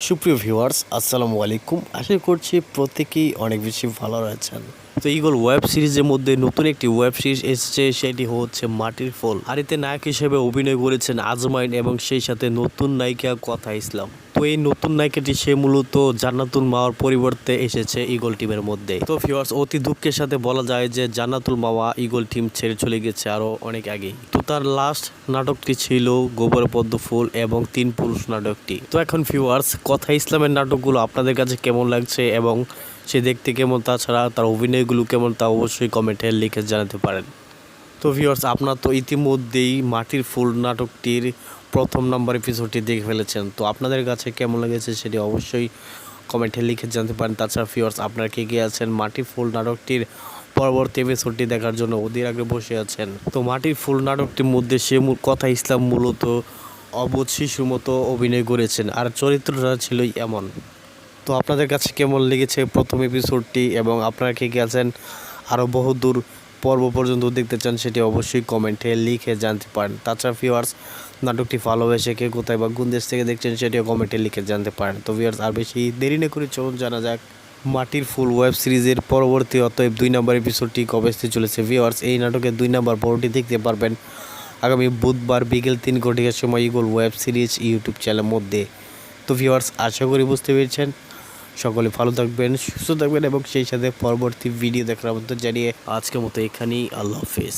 সুপ্রিয় ভিউয়ার্স, আসসালামু আলাইকুম। আশা করছি প্রত্যেকেই অনেক বেশি ভালো রয়েছেন। তো ইগল ওয়েব সিরিজের মধ্যে নতুন একটি ওয়েব সিরিজ এসেছে, সেটি হচ্ছে মাটির ফুল। আর এতে নায়ক হিসেবে অভিনয় করেছেন আজমাইন এবং সেই সাথে নতুন নায়িকা কথা ইসলাম। তো এই নতুন নায়িকাটি সে মূলত জান্নাতুল মাওয়ার পরিবর্তে এসেছে ইগল টিমের মধ্যে। তো ভিউয়ার্স, অতি দুঃখের সাথে বলা যায় যে জান্নাতুল মাওয়া ইগল টিম ছেড়ে চলে গেছে আরও অনেক আগেই। তো তার লাস্ট নাটকটি ছিল গোবর পদ্ম ফুল এবং তিন পুরুষ নাটকটি। তো এখন ভিউয়ার্স, কথা ইসলামের নাটকগুলো আপনাদের কাছে কেমন লাগছে এবং সে দেখতে কেমন, তাছাড়া তার অভিনয়গুলো কেমন, তা অবশ্যই কমেন্টে লিখে জানাতে পারেন। তো ভিউয়ার্স, আপনারা তো ইতিমধ্যেই মাটির ফুল নাটকটির প্রথম নাম্বার এপিসোডটি দেখে ফেলেছেন। তো আপনাদের কাছে কেমন লেগেছে সেটি অবশ্যই কমেন্টে লিখে জানতে পারেন। তাছাড়া ভিউয়ার্স, আপনারা কে কে আছেন মাটির ফুল নাটকটির পরবর্তী এপিসোডটি দেখার জন্য অধীর আগে বসে আছেন? তো মাটির ফুল নাটকটির মধ্যে সে কথা ইসলাম মূলত অবুঝ শিশুর মতো অভিনয় করেছেন, আর চরিত্রটা ছিলই এমন। তো আপনাদের কাছে কেমন লেগেছে প্রথম এপিসোডটি এবং আপনারা কে কে আছেন আরও বহুদূর পর্ব পর্যন্ত দেখতে চান সেটি অবশ্যই কমেন্টে লিখে জানতে পারেন। তাছাড়া ভিউয়ার্স, নাটকটি ভালোবেসে কে কোথায় বা কোন দেশ থেকে দেখছেন সেটিও কমেন্টে লিখে জানতে পারেন। তো ভিউয়ার্স, আর বেশি দেরি না করে চলুন জানা যাক মাটির ফুল ওয়েব সিরিজের পরবর্তী অতএব 2 নম্বর এপিসোডটি কবে আসতে চলেছে। ভিউয়ার্স, এই নাটকের 2 নম্বর পর্বটি দেখতে পারবেন আগামী বুধবার বিকেল 3 ঘটিকার সময় ইগল ওয়েব সিরিজ ইউটিউব চ্যানেলের মধ্যে। তো ভিউয়ার্স, আশা করি বুঝতে পেরেছেন। সকলে ভালো থাকবেন, সুস্থ থাকবেন এবং সেই সাথে পরবর্তী ভিডিও দেখার মতো জানিয়ে আজকের মতো এখানেই আল্লাহ হাফেজ।